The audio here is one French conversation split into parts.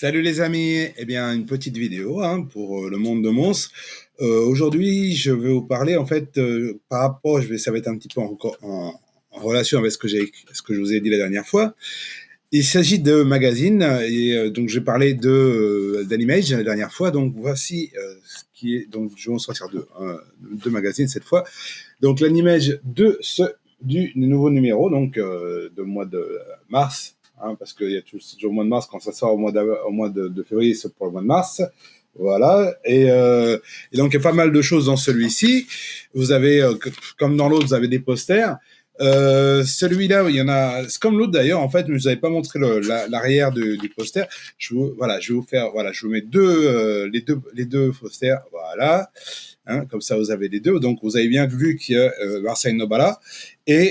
Salut les amis, eh bien une petite vidéo pour le monde de Mons. Aujourd'hui, je vais vous parler en fait par rapport, ça va être un petit peu encore en relation avec ce que je vous ai dit la dernière fois. Il s'agit de magazines et donc j'ai parlé d'Animage la dernière fois. Donc voici ce qui est. Donc je vais en sortir deux magazines cette fois. Donc l'Animage du nouveau numéro donc de mois de mars. Parce qu'il y a toujours au mois de mars, quand ça sort au mois de février, c'est pour le mois de mars. Voilà. Et donc, il y a pas mal de choses dans celui-ci. Vous avez, comme dans l'autre, vous avez des posters. Celui-là, il y en a, c'est comme l'autre d'ailleurs, en fait, je ne vous avais pas montré l'arrière du poster. Je vais vous faire, voilà, je vous mets les deux posters, voilà. Comme ça, vous avez les deux. Donc, vous avez bien vu qu'il y a Marseille Nobala et,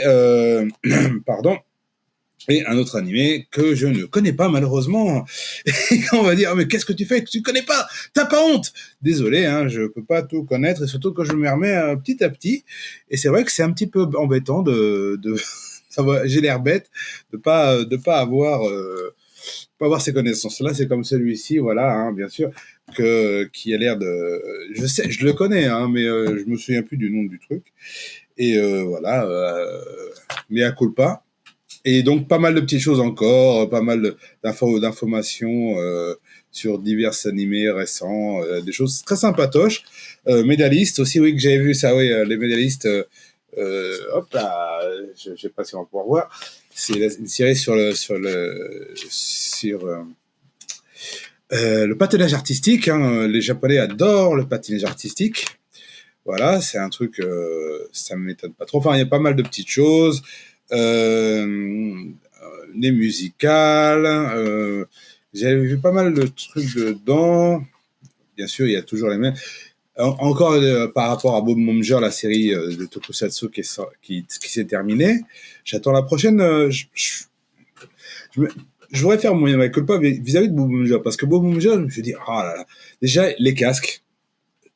pardon, et un autre animé que je ne connais pas malheureusement. Et on va dire, mais qu'est-ce que tu fais que tu connais pas? T'as pas honte? Désolé, je peux pas tout connaître, et surtout que je me remets petit à petit. Et c'est vrai que c'est un petit peu embêtant j'ai l'air bête de pas avoir ces connaissances-là. C'est comme celui-ci, voilà, bien sûr, qui a l'air de, je sais, je le connais, mais je me souviens plus du nom du truc. Et voilà, mea culpa. Et donc, pas mal de petites choses encore, pas mal d'informations sur divers animés récents, des choses très sympatoches. Médaillistes aussi, oui, que j'avais vu ça, oui, les médaillistes. Hop là, je ne sais pas si on va pouvoir voir. C'est une série sur le patinage artistique. Les Japonais adorent le patinage artistique. Voilà, c'est un truc, ça ne m'étonne pas trop. Enfin, il y a pas mal de petites choses. Les musicales. J'avais vu pas mal de trucs dedans. Bien sûr, il y a toujours les mêmes. Encore par rapport à Bob Monger, la série de Tokusatsu qui s'est terminée. J'attends la prochaine. Je voudrais faire mon mea culpa vis-à-vis de Bob Monger, parce que Bob Monger, je me suis dit, oh là là. Déjà, les casques.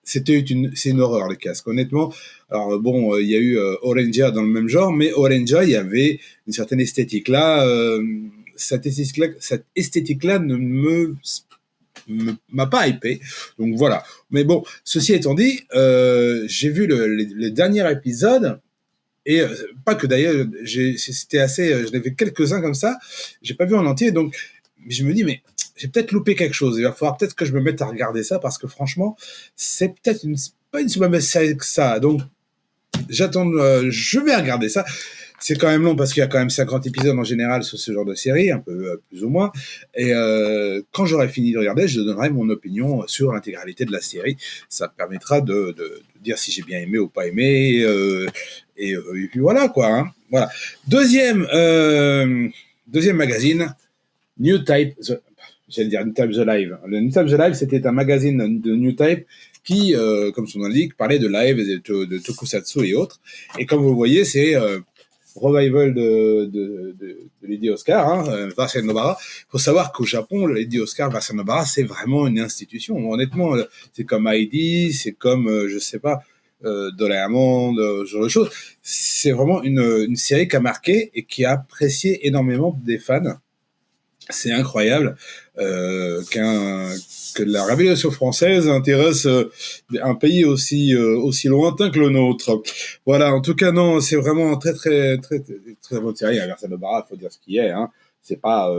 C'est une horreur, les casques, honnêtement. Alors bon, il y a eu Orangia dans le même genre, mais Orangia, il y avait une certaine esthétique là. Cette esthétique-là ne m'a pas hypé. Donc voilà. Mais bon, ceci étant dit, j'ai vu les derniers épisodes. Et pas que d'ailleurs, c'était assez. Je n'avais quelques-uns comme ça. J'ai pas vu en entier, donc je me dis, mais j'ai peut-être loupé quelque chose. Il va falloir peut-être que je me mette à regarder ça parce que franchement, c'est peut-être pas une si mauvaise série que ça. Donc, je vais regarder ça. C'est quand même long parce qu'il y a quand même 50 épisodes en général sur ce genre de série, un peu plus ou moins. Et quand j'aurai fini de regarder, je donnerai mon opinion sur l'intégralité de la série. Ça permettra de dire si j'ai bien aimé ou pas aimé. Et puis voilà quoi. Voilà. Deuxième magazine, New Type. J'allais dire New Type The Live. Le New Type The Live, c'était un magazine de New Type qui, comme son nom l'indique, parlait de live, de tokusatsu et autres. Et comme vous voyez, c'est revival de Lady Oscar, Vincent Nobara. Il faut savoir qu'au Japon, Lady Oscar, Vincent Nobara, c'est vraiment une institution. Honnêtement, c'est comme Heidi, c'est comme, je sais pas, Doraemon, ce genre de choses. C'est vraiment une série qui a marqué et qui a apprécié énormément des fans. C'est incroyable que la Révolution française intéresse un pays aussi lointain que le nôtre. Voilà, en tout cas, non, c'est vraiment très, très, très, très, très bonne série. Vincent Nobara, il faut dire ce qui est. C'est pas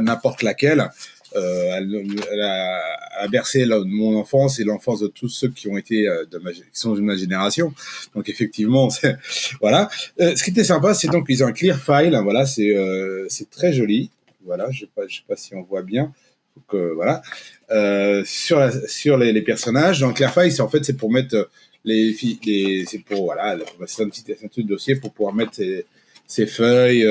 n'importe laquelle. Elle a bercé mon enfance et l'enfance de tous ceux qui ont été qui sont de ma génération. Donc effectivement, voilà. Ce qui était sympa, c'est donc qu'ils ont un clear file. Voilà, c'est très joli. Voilà, je sais pas si on voit bien. Donc, voilà. Sur les personnages, donc clear file, c'est pour mettre c'est pour voilà, c'est un petit dossier pour pouvoir mettre ses feuilles,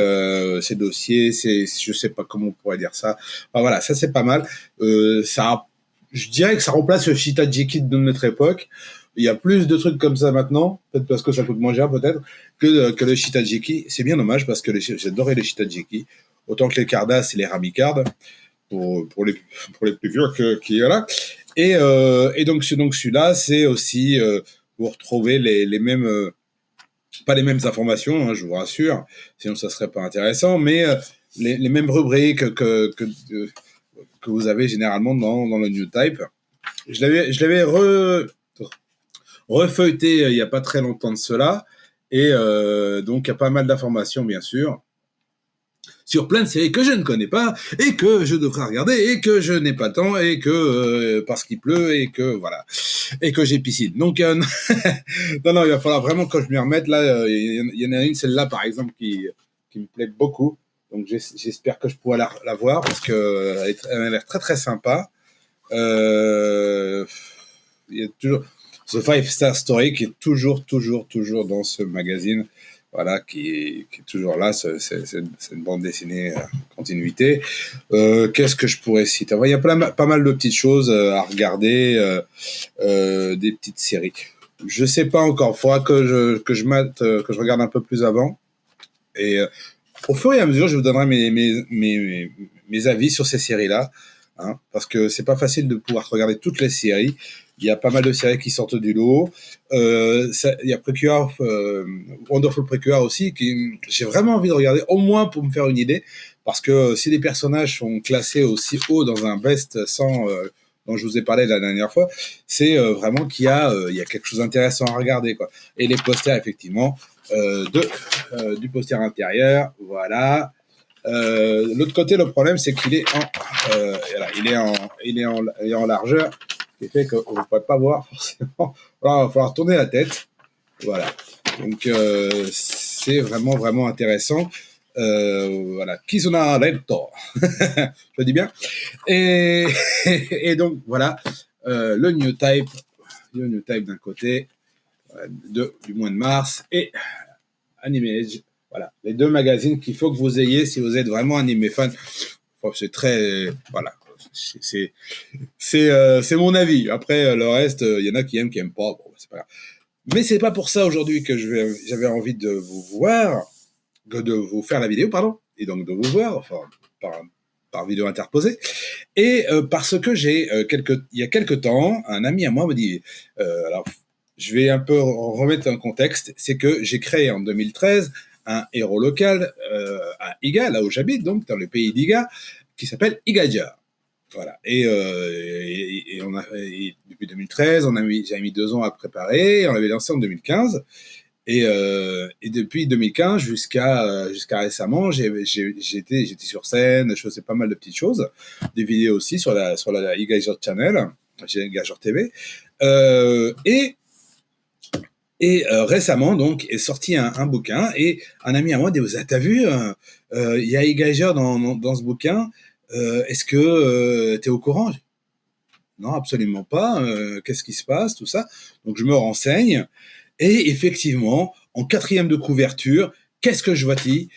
ses dossiers, je sais pas comment on pourrait dire ça. Enfin, voilà, ça c'est pas mal. Je dirais que ça remplace le Shitajiki de notre époque. Il y a plus de trucs comme ça maintenant, peut-être parce que ça coûte moins cher, peut-être, que le Shitajiki. C'est bien dommage parce que j'adorais les Shitajiki, autant que les Cardass et les Ramicards, pour les plus vieux qui voilà. Et donc celui-là, c'est aussi vous retrouvez les mêmes pas les mêmes informations, je vous rassure, sinon ça serait pas intéressant, mais les mêmes rubriques que que vous avez généralement dans le New Type. Je l'avais refeuilleté il n'y a pas très longtemps de cela, et donc il y a pas mal d'informations, bien sûr, sur plein de séries que je ne connais pas et que je devrais regarder et que je n'ai pas le temps et que parce qu'il pleut et que voilà et que j'ai piscine. Donc non, il va falloir vraiment que je m'y remette. Là, il y en a une, celle-là par exemple, qui me plaît beaucoup. Donc j'espère que je pourrai la voir parce que elle a l'air très très sympa. Il y a toujours The Five Star Story qui est toujours dans ce magazine. Voilà, qui est toujours là, c'est une bande dessinée continuité. Qu'est-ce que je pourrais citer? Il y a pas mal de petites choses à regarder, des petites séries. Je sais pas encore, il faudra que je regarde un peu plus avant. Et au fur et à mesure, je vous donnerai mes avis sur ces séries-là, hein, parce que c'est pas facile de pouvoir regarder toutes les séries. Il y a pas mal de séries qui sortent du lot. Il y a Precure, Wonderful Precure aussi, qui j'ai vraiment envie de regarder, au moins pour me faire une idée, parce que si les personnages sont classés aussi haut dans un best 100 dont je vous ai parlé la dernière fois, c'est vraiment qu'il y a quelque chose d'intéressant à regarder, quoi. Et les posters, effectivement, du poster intérieur, voilà. L'autre côté, le problème, c'est qu'il est il est en largeur, ce qui fait qu'on ne peut pas voir forcément. Alors, il va falloir tourner la tête, voilà. Donc c'est vraiment intéressant. Voilà, Kizuna Rento, je le dis bien. Et donc voilà, le New Type d'un côté, du mois de mars, et Animage. Voilà, les deux magazines qu'il faut que vous ayez si vous êtes vraiment animé fan. C'est très, voilà, c'est mon avis. Après, le reste, il y en a qui aiment pas. Bon, c'est pas grave. Mais c'est pas pour ça aujourd'hui que j'avais envie de vous voir, de vous faire la vidéo, pardon, et donc de vous voir, enfin, par vidéo interposée. Et parce que il y a quelques temps, un ami à moi me dit, alors, je vais un peu remettre un contexte, c'est que j'ai créé en 2013 un héros local à Iga, là où j'habite, donc dans le pays d'Iga, qui s'appelle Igajar. Voilà. Et depuis 2013, j'avais mis 2 ans à préparer, on l'avait lancé en 2015. Et depuis 2015 jusqu'à récemment, j'étais sur scène, je faisais pas mal de petites choses, des vidéos aussi sur la Igajar Channel, chez Igajar TV. Récemment, donc, est sorti un bouquin, et un ami à moi dit, t'as vu, il y a Igajar dans ce bouquin, est-ce que tu es au courant? Non, absolument pas, qu'est-ce qui se passe, tout ça. Donc je me renseigne, et effectivement, en 4e de couverture, qu'est-ce que je vois-t-il?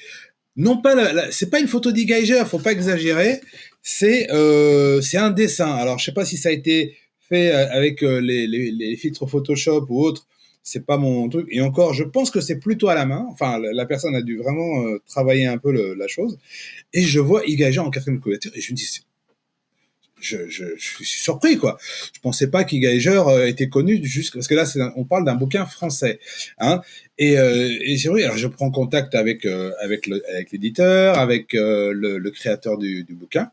Non pas c'est pas une photo d'Igajar, faut pas exagérer, c'est un dessin. Alors je sais pas si ça a été fait avec les filtres Photoshop ou autre, c'est pas mon truc. Et encore, je pense que c'est plutôt à la main. Enfin, la personne a dû vraiment travailler un peu la chose. Et je vois Igajar en 4e de couverture, et je me dis, je suis surpris, quoi. Je pensais pas qu'Igajar était connu, juste parce que là, on parle d'un bouquin français, hein. Et c'est vrai. Alors, je prends contact avec l'éditeur, avec le créateur du bouquin,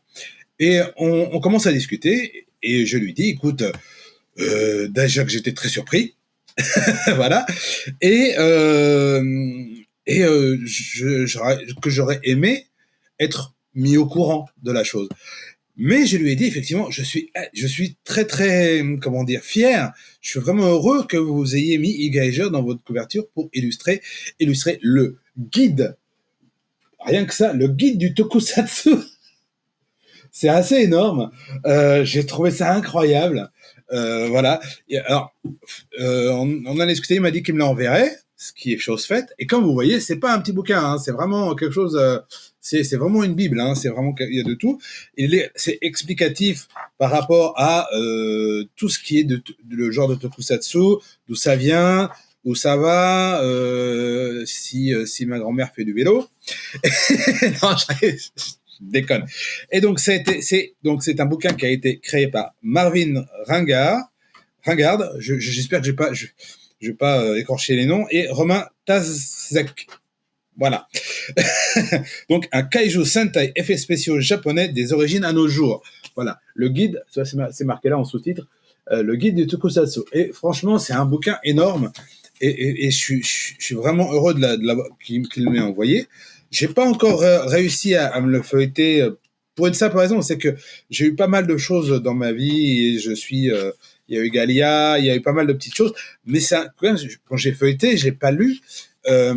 et on commence à discuter. Et je lui dis, écoute, déjà que j'étais très surpris, voilà, et que j'aurais aimé être mis au courant de la chose. Mais je lui ai dit, effectivement, je suis très, très, comment dire, fier. Je suis vraiment heureux que vous ayez mis Igajar dans votre couverture pour illustrer le guide. Rien que ça, le guide du tokusatsu. C'est assez énorme. J'ai trouvé ça incroyable. Voilà. Et alors, on en a discuté, il m'a dit qu'il me l'enverrait, ce qui est chose faite. Et comme vous voyez, c'est pas un petit bouquin, hein, c'est vraiment quelque chose. C'est vraiment une bible. Hein, c'est vraiment, il y a de tout. C'est explicatif par rapport à tout ce qui est le genre de tokusatsu, d'où ça vient, où ça va, si ma grand-mère fait du vélo. Non, je déconne. Et donc c'est un bouquin qui a été créé par Marvin Ringard, j'espère que je vais pas écorcher les noms, et Romain Tazek. Voilà. Donc, un kaiju Sentai effets spéciaux japonais des origines à nos jours. Voilà. Le guide, ça c'est marqué là en sous-titre, le guide du Tokusatsu. Et franchement, c'est un bouquin énorme. Et je suis vraiment heureux qu'il m'ait envoyé. J'ai pas encore réussi à me le feuilleter pour une simple raison, c'est que j'ai eu pas mal de choses dans ma vie et il y a eu Galia, il y a eu pas mal de petites choses, mais quand j'ai feuilleté, je l'ai pas lu. Euh,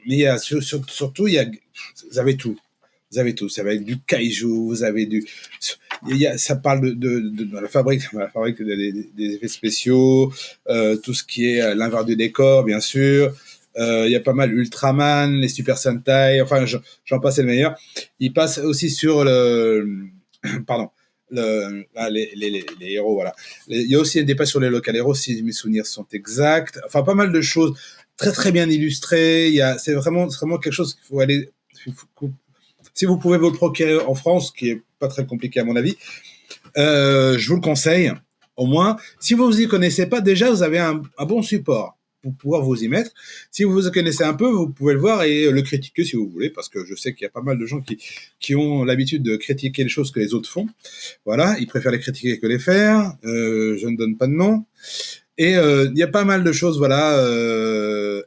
mais il y a surtout, vous avez tout. Vous avez tout. Ça va être du kaiju, vous avez ça parle de la fabrique des effets spéciaux, tout ce qui est l'invers du décor, bien sûr. Il y a pas mal Ultraman, les Super Sentai, enfin, j'en passe le meilleur. Il passe aussi sur pardon, les héros, voilà. Il y a aussi des pages sur les local héros, si mes souvenirs sont exacts. Enfin, pas mal de choses très très bien illustrées. C'est vraiment quelque chose qu'il faut aller. Si vous pouvez vous le procurer en France, qui est pas très compliqué à mon avis, je vous le conseille. Au moins, si vous vous y connaissez pas, déjà vous avez un bon support pour pouvoir vous y mettre. Si vous vous connaissez un peu, vous pouvez le voir et le critiquer si vous voulez, parce que je sais qu'il y a pas mal de gens qui ont l'habitude de critiquer les choses que les autres font. Voilà, ils préfèrent les critiquer que les faire. Je ne donne pas de nom. Et il y a pas mal de choses, voilà.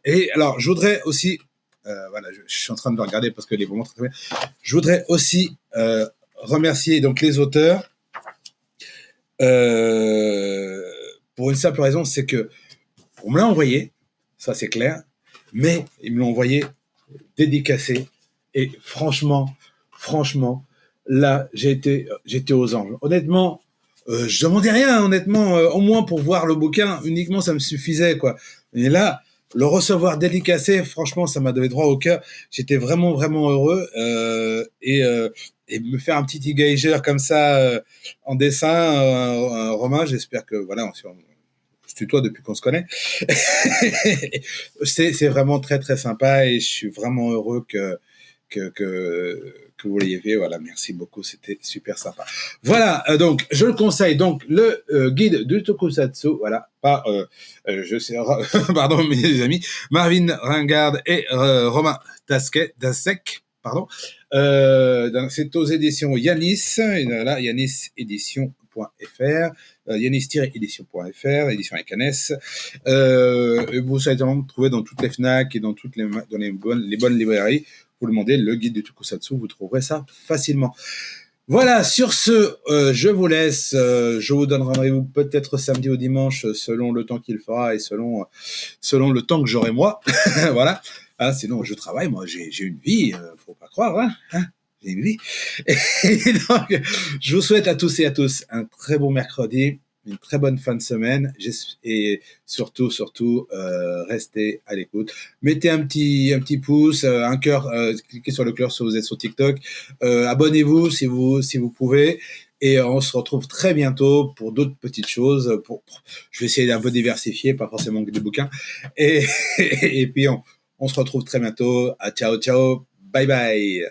Et alors, je voudrais aussi, voilà, je suis en train de le regarder parce que les moments très bien. Je voudrais aussi remercier donc les auteurs pour une simple raison, c'est que on me l'a envoyé, ça c'est clair, mais ils me l'ont envoyé dédicacé et franchement, là j'étais aux anges. Honnêtement, je demandais rien, honnêtement, au moins pour voir le bouquin, uniquement ça me suffisait quoi. Et là, le recevoir dédicacé, franchement, ça m'a donné droit au cœur. J'étais vraiment heureux et me faire un petit e-geiger comme ça en dessin, Romain. J'espère que voilà, on se tutoie depuis qu'on se connaît. C'est vraiment très très sympa et je suis vraiment heureux que vous l'ayez fait. Voilà, merci beaucoup, c'était super sympa. Voilà, donc je le conseille. Donc le guide du Tokusatsu, voilà, pas, je sais, pardon mes amis, Marvin Ringard et Romain Dasek, pardon. C'est aux éditions Yanis, là, yanis-édition.fr. Yanis-édition.fr, édition avec un S. Vous savez trouver dans toutes les FNAC et dans les bonnes librairies. Vous demandez le guide du Tokusatsu, vous trouverez ça facilement. Voilà, sur ce, je vous laisse. Je vous donne rendez-vous peut-être samedi ou dimanche, selon le temps qu'il fera et selon le temps que j'aurai moi. Voilà. Ah, sinon, je travaille, moi, j'ai une vie, faut pas croire, hein, j'ai une vie. Et donc, je vous souhaite à tous et à tous un très bon mercredi, une très bonne fin de semaine, et surtout, restez à l'écoute. Mettez un petit pouce, un cœur, cliquez sur le cœur si vous êtes sur TikTok, abonnez-vous si vous pouvez. Et on se retrouve très bientôt pour d'autres petites choses. Je vais essayer d'un peu diversifier, pas forcément que des bouquins. Et puis on se retrouve très bientôt. Ciao, bye bye.